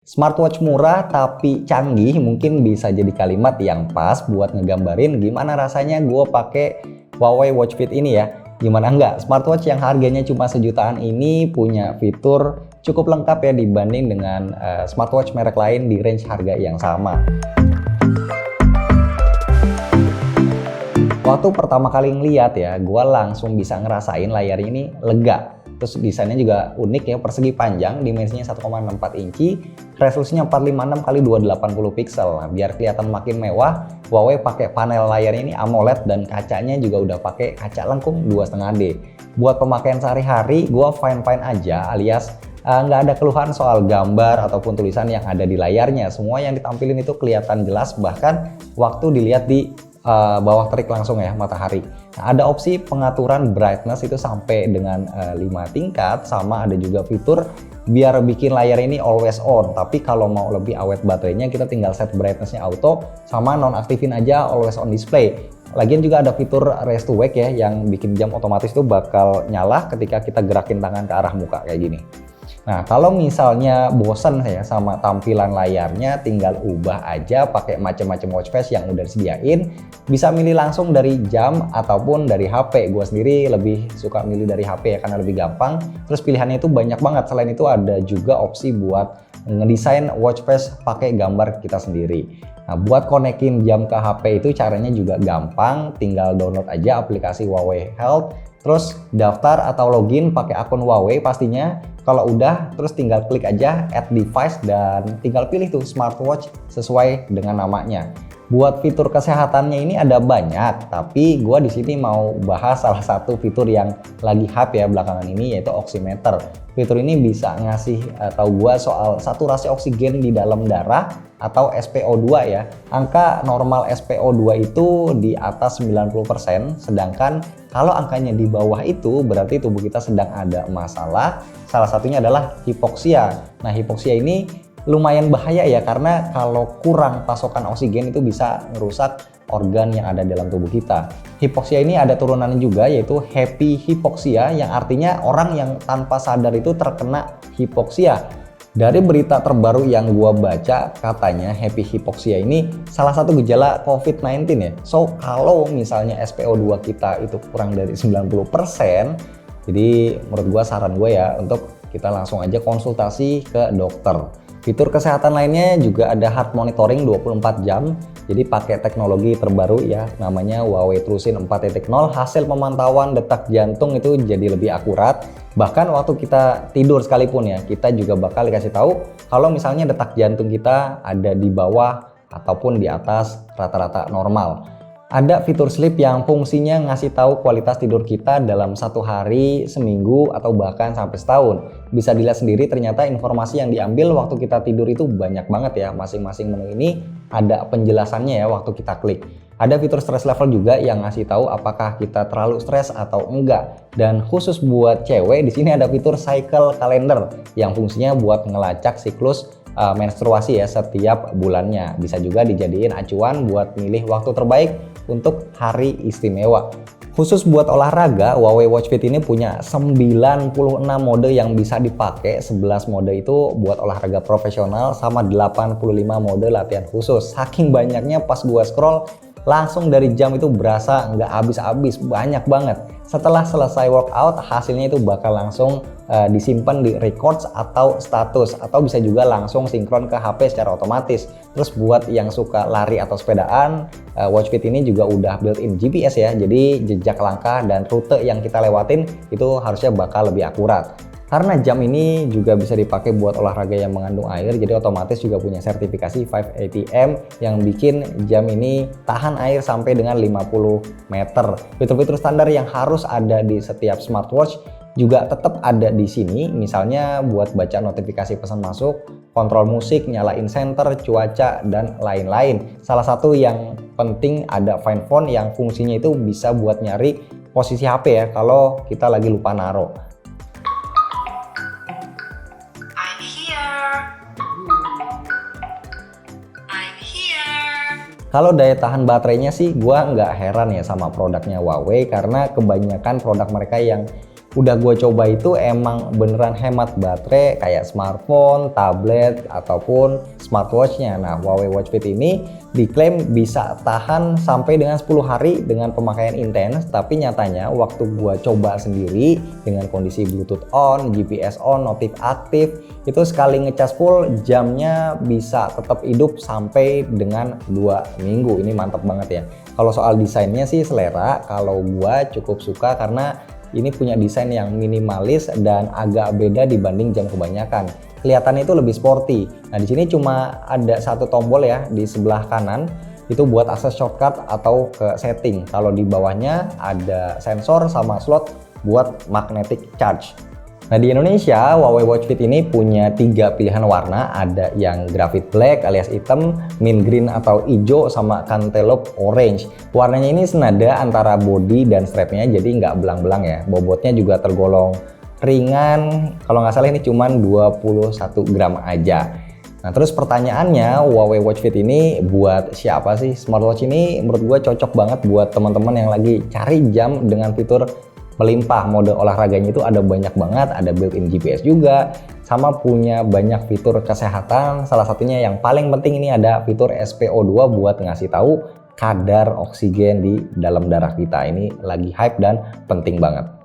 Smartwatch murah tapi canggih mungkin bisa jadi kalimat yang pas buat ngegambarin gimana rasanya gue pakai Huawei Watch Fit ini ya. Gimana enggak, smartwatch yang harganya cuma sejutaan ini punya fitur cukup lengkap ya dibanding dengan smartwatch merek lain di range harga yang sama. Waktu pertama kali ngeliat ya, gue langsung bisa ngerasain layarnya ini lega. Terus desainnya juga unik ya, persegi panjang, dimensinya 1,64 inci, resolusinya 456 x 280 pixel. Nah, biar kelihatan makin mewah, Huawei pakai panel layarnya ini AMOLED dan kacanya juga udah pakai kaca lengkung 2,5D. Buat pemakaian sehari-hari, gue fine-fine aja, alias nggak ada keluhan soal gambar ataupun tulisan yang ada di layarnya. Semua yang ditampilin itu kelihatan jelas, bahkan waktu dilihat di bawah terik langsung ya matahari. Nah, ada opsi pengaturan brightness itu sampai dengan 5 tingkat, sama ada juga fitur biar bikin layar ini always on. Tapi kalau mau lebih awet baterainya kita tinggal set brightnessnya auto sama nonaktifin aja always on display. Lagian juga ada fitur raise to wake ya yang bikin jam otomatis itu bakal nyala ketika kita gerakin tangan ke arah muka kayak gini. Nah, kalau misalnya bosen ya sama tampilan layarnya, tinggal ubah aja pakai macam-macam watch face yang udah disediain. Bisa milih langsung dari jam ataupun dari HP. Gue sendiri lebih suka milih dari HP ya karena lebih gampang. Terus pilihannya itu banyak banget. Selain itu ada juga opsi buat ngedesain watch face pakai gambar kita sendiri. Nah, buat konekin jam ke HP itu caranya juga gampang. Tinggal download aja aplikasi Huawei Health. Terus daftar atau login pakai akun Huawei pastinya. Kalau udah, terus tinggal klik aja add device dan tinggal pilih tuh smartwatch sesuai dengan namanya. Buat fitur kesehatannya ini ada banyak, tapi gue di sini mau bahas salah satu fitur yang lagi hype ya belakangan ini, yaitu oximeter. Fitur ini bisa ngasih tahu gue soal saturasi oksigen di dalam darah atau SpO2 ya. Angka normal SpO2 itu di atas 90%, sedangkan kalau angkanya di bawah itu berarti tubuh kita sedang ada masalah. Salah satunya adalah hipoksia. Nah, hipoksia ini lumayan bahaya ya karena kalau kurang pasokan oksigen itu bisa merusak organ yang ada dalam tubuh kita. Hipoksia ini ada turunannya juga yaitu happy hipoksia yang artinya orang yang tanpa sadar itu terkena hipoksia. Dari berita terbaru yang gua baca katanya happy hipoksia ini salah satu gejala COVID-19 ya. So kalau misalnya SpO2 kita itu kurang dari 90%, jadi menurut gua saran gue ya untuk kita langsung aja konsultasi ke dokter. Fitur kesehatan lainnya juga ada heart monitoring 24 jam. Jadi pakai teknologi terbaru ya namanya Huawei TrueSync 4.0. Hasil pemantauan detak jantung itu jadi lebih akurat. Bahkan waktu kita tidur sekalipun ya, kita juga bakal dikasih tahu kalau misalnya detak jantung kita ada di bawah ataupun di atas rata-rata normal. Ada fitur sleep yang fungsinya ngasih tahu kualitas tidur kita dalam satu hari, seminggu, atau bahkan sampai setahun. Bisa dilihat sendiri ternyata informasi yang diambil waktu kita tidur itu banyak banget ya. Masing-masing menu ini ada penjelasannya ya waktu kita klik. Ada fitur stress level juga yang ngasih tahu apakah kita terlalu stres atau enggak. Dan khusus buat cewek di sini ada fitur cycle calendar yang fungsinya buat ngelacak siklus menstruasi ya setiap bulannya. Bisa juga dijadiin acuan buat milih waktu terbaik untuk hari istimewa. Khusus buat olahraga, Huawei Watch Fit ini punya 96 mode yang bisa dipakai. 11 mode itu buat olahraga profesional sama 85 mode latihan khusus. Saking banyaknya pas gua scroll langsung dari jam itu berasa nggak habis-habis, banyak banget. Setelah selesai workout, hasilnya itu bakal langsung disimpan di records atau status, atau bisa juga langsung sinkron ke HP secara otomatis. Terus buat yang suka lari atau sepedaan, Watch Fit ini juga udah built-in GPS ya, jadi jejak langkah dan rute yang kita lewatin itu harusnya bakal lebih akurat. Karena jam ini juga bisa dipakai buat olahraga yang mengandung air, jadi otomatis juga punya sertifikasi 5 ATM yang bikin jam ini tahan air sampai dengan 50 meter. Fitur-fitur standar yang harus ada di setiap smartwatch juga tetap ada di sini, misalnya buat baca notifikasi pesan masuk, kontrol musik, nyalain center, cuaca, dan lain-lain. Salah satu yang penting ada Find Phone yang fungsinya itu bisa buat nyari posisi HP ya kalau kita lagi lupa naro. Kalau daya tahan baterainya sih gua nggak heran ya sama produknya Huawei karena kebanyakan produk mereka yang udah gue coba itu emang beneran hemat baterai kayak smartphone, tablet, ataupun smartwatchnya. Nah, Huawei Watch Fit ini diklaim bisa tahan sampai dengan 10 hari dengan pemakaian intens, tapi nyatanya waktu gue coba sendiri dengan kondisi Bluetooth on, GPS on, notif aktif, itu sekali ngecas full jamnya bisa tetap hidup sampai dengan 2 minggu. Ini mantap banget ya. Kalau soal desainnya sih selera, kalau gue cukup suka karena ini punya desain yang minimalis dan agak beda dibanding jam kebanyakan. Kelihatannya itu lebih sporty. Nah, di sini cuma ada satu tombol ya di sebelah kanan, itu buat akses shortcut atau ke setting. Kalau di bawahnya ada sensor sama slot buat magnetic charge. Nah, di Indonesia Huawei Watch Fit ini punya 3 pilihan warna, ada yang graphite black alias hitam, mint green atau hijau, sama cantaloupe orange. Warnanya ini senada antara body dan strapnya, jadi nggak belang-belang ya. Bobotnya juga tergolong ringan, kalau nggak salah ini cuma 21 gram aja. Nah, terus pertanyaannya, Huawei Watch Fit ini buat siapa sih? Smartwatch ini menurut gue cocok banget buat teman-teman yang lagi cari jam dengan fitur melimpah. Mode olahraganya itu ada banyak banget, ada built-in GPS juga, sama punya banyak fitur kesehatan. Salah satunya yang paling penting ini ada fitur SpO2 buat ngasih tahu kadar oksigen di dalam darah kita. Ini lagi hype dan penting banget.